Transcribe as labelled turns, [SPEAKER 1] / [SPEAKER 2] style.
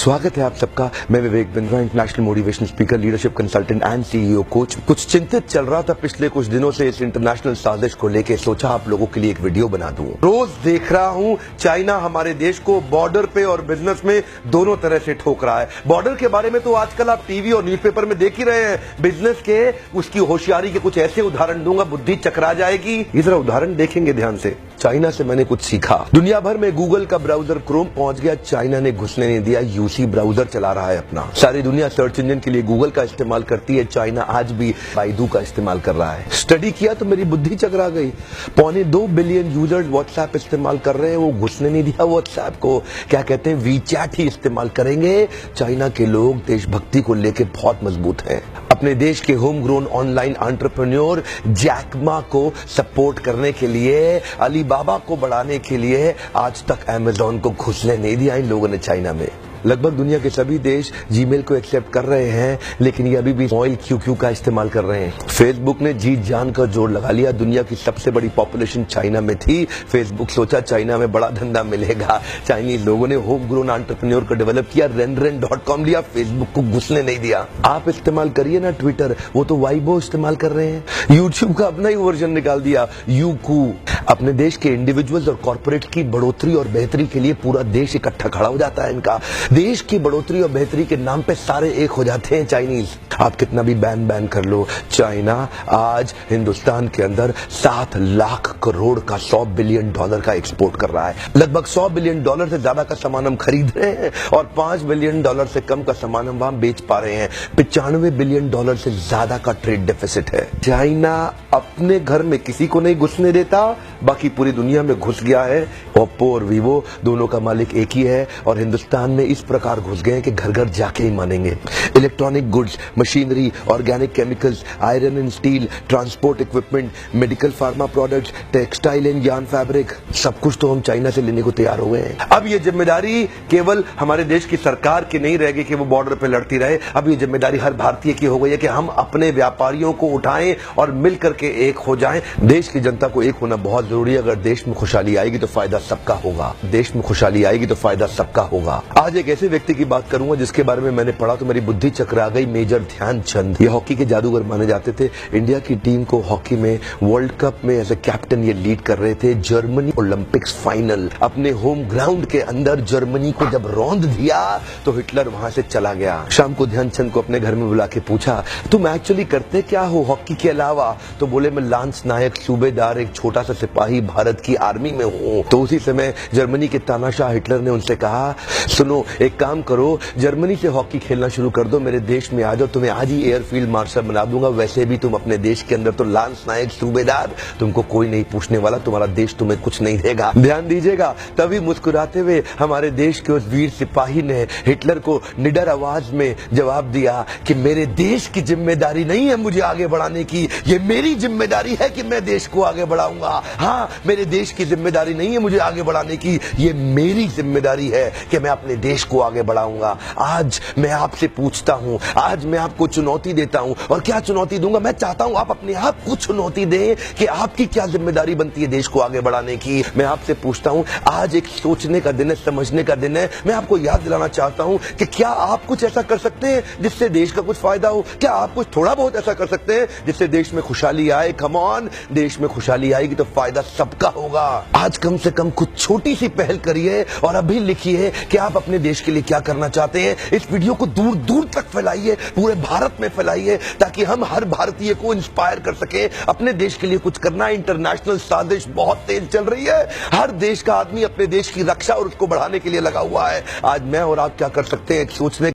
[SPEAKER 1] स्वागत है आप सबका। मैं Vivek Bindra, international motivation speaker, leadership consultant and CEO coach. कुछ चिंतित चल रहा था पिछले कुछ दिनों से इस इंटरनेशनल साजिश को लेके, सोचा आप लोगों के लिए एक वीडियो बना दूं। रोज देख रहा हूं चाइना हमारे देश को बॉर्डर पे और बिजनेस में दोनों तरह से ठोक रहा है। बॉर्डर के बारे में तो आजकल आप टीवी और न्यूज़पेपर में देख ही रहे हैं। बिजनेस के उसकी होशियारी के कुछ ऐसे उदाहरण दूंगा, बुद्धि चकरा जाएगी। ये जरा उदाहरण देखेंगे ध्यान से। चाइना से मैंने कुछ सीखा। दुनिया भर में गूगल का ब्राउजर क्रोम पहुंच गया, चाइना ने घुसने नहीं दिया। यूसी ब्राउजर चला रहा है अपना। सारी दुनिया सर्च इंजन के लिए गूगल का इस्तेमाल करती है, चाइना आज भी बाइडू का इस्तेमाल कर रहा है। स्टडी किया तो मेरी बुद्धि चकरा गई। 2.25 बिलियन यूजर्स व्हाट्सएप इस्तेमाल कर रहे हैं, वो घुसने नहीं दिया व्हाट्सएप को। क्या कहते हैं, वीचैट ही इस्तेमाल करेंगे। चाइना के लोग देशभक्ति को लेकर बहुत मजबूत हैं। अपने देश के home grown online entrepreneur Jack Ma को सपोर्ट करने के लिए, अलीबाबा को बढ़ाने के लिए आज तक अमेज़न को घुसने नहीं दिया इन लोगों ने चाइना में। लगभग दुनिया के सभी देश जीमेल को एक्सेप्ट कर रहे हैं, लेकिन ये अभी भी ऑयल क्यूक्यू का इस्तेमाल कर रहे हैं। फेसबुक ने जीत जान कर जोर लगा लिया। दुनिया की सबसे बड़ी पॉपुलेशन चाइना में थी। फेसबुक सोचा चाइना में बड़ा धंधा मिलेगा। चाइनीज लोगों ने होम ग्रोन एंटरप्रेन्योर को डेवलप किया, renren.com लिया, फेसबुक को घुसने नहीं दिया। आप इस्तेमाल करिए ना ट्विटर, वो तो वाइबो इस्तेमाल कर रहे हैं। यूट्यूब का अपना ही वर्जन निकाल दिया, यूकू। अपने देश के इंडिविजुअल्स और कॉर्पोरेट की बढ़ोतरी और बेहतरी के लिए पूरा देश इकट्ठा खड़ा हो जाता है इनका। देश की बढ़ोतरी और बेहतरी के नाम पे सारे एक हो जाते हैं चाइनीज। आप कितना भी बैन कर लो, चाइना आज हिंदुस्तान के अंदर 7 लाख करोड़ का $100 बिलियन का एक्सपोर्ट कर रहा है। लगभग $100 बिलियन से ज्यादा का सामान हम खरीद रहे हैं और $5 बिलियन से कम का सामान हम वहां बेच पा रहे हैं। $95 बिलियन से ज्यादा का ट्रेड डेफिसिट है। चाइना अपने घर में किसी को नहीं घुसने देता, बाकी पूरी दुनिया में घुस गया है। ओप्पो और वीवो दोनों का मालिक एक ही है और हिंदुस्तान में इस प्रकार घुस गए हैं कि घर घर जाके ही मानेंगे। Electronic goods, machinery, organic chemicals, iron and steel, transport equipment, medical pharma products, textile and yarn fabric, सब कुछ तो हम चाइना से लेने को तैयार हो गए हैं। अब ये जिम्मेदारी केवल हमारे देश की सरकार की नहीं रहेगी कि वो बॉर्डर पे लड़ती रहे। अब ये जिम्मेदारी हर भारतीय की हो गई है कि हम अपने व्यापारियों को उठाएं और मिल करके एक हो जाएं। देश की जनता को एक होना बहुत जरूरी है। अगर देश में खुशहाली आएगी तो फायदा सबका होगा। देश में खुशहाली आएगी तो फायदा सबका होगा। आज एक ऐसे व्यक्ति की बात करूंगा जिसके बारे में मैंने पढ़ा तो मेरी बुद्धि चकरा गई। मेजर ध्यानचंद, ये हॉकी के जादूगर माने जाते थे। इंडिया की टीम को हॉकी में वर्ल्ड कप में एज ए कैप्टन ये लीड कर रहे थे। जर्मनी ओलंपिक्स फाइनल अपने होम ग्राउंड के अंदर जर्मनी को जब रौंद दिया तो हिटलर वहां से चला गया। शाम को ध्यानचंद को अपने घर में बुला के पूछा, तुम एक्चुअली करते क्या हो हॉकी के अलावा? तो बोले, मैं लांस नायक, सूबेदार, एक छोटा सा सिपाही भारत की आर्मी में हूँ। तो उसी समय जर्मनी के तानाशाह हिटलर ने उनसे कहा, सुनो एक काम करो, जर्मनी से हॉकी खेलना शुरू कर दो, मेरे देश में आ जाओ, तुम्हें आज ही एयरफील्ड मार्शल बना दूंगा। वैसे भी तुम अपने देश के अंदर तो लांस नायक, सूबेदार, तुमको कोई नहीं पूछने वाला, तुम्हारा देश तुम्हें कुछ नहीं देगा। ध्यान दीजिएगा। तभी मुस्कुराते हुए हमारे देश के उस वीर सिपाही ने हिटलर को निडर आवाज में जवाब दिया कि मेरे देश की जिम्मेदारी नहीं है मुझे आगे बढ़ाने की, ये मेरी जिम्मेदारी है कि मैं देश को आगे बढ़ाऊंगा। हाँ, मेरे देश की जिम्मेदारी नहीं है मुझे आगे बढ़ाने की, ये मेरी जिम्मेदारी है कि मैं अपने देश को आगे बढ़ाऊंगा। आज मैं आपसे पूछता हूं, आज मैं आपको चुनौती देता हूं। और क्या चुनौती दूंगा? मैं चाहता हूं आप अपने आप को चुनौती दें कि आपकी क्या जिम्मेदारी बनती है देश को आगे बढ़ाने की। मैं आपसे पूछता हूं, आज एक सोचने का दिन है, समझने का दिन है। मैं आपको याद दिलाना चाहता हूं कि क्या आप कुछ ऐसा कर सकते हैं जिससे देश का कुछ फायदा हो? क्या आप कुछ थोड़ा बहुत ऐसा कर सकते हैं जिससे देश में खुशहाली आए? कम ऑन, देश में खुशहाली आएगी तो फायदा सबका होगा। आज कम से कम कुछ छोटी सी पहल करिए और अभी लिखिए कि आप अपने देश के लिए क्या करना चाहते हैं। इस वीडियो को दूर दूर तक फैलाइए, पूरे भारत में फैलाइए, ताकि हम हर भारतीय को इंस्पायर कर सके अपने देश के लिए कुछ करना। इंटरनेशनल साजिश बहुत तेज चल रही है। हर देश का आदमी अपने देश की रक्षा और उसको बढ़ाने के लिए लगा हुआ है। आज मैं और आप क्या कर सकते हैं, एक सोचने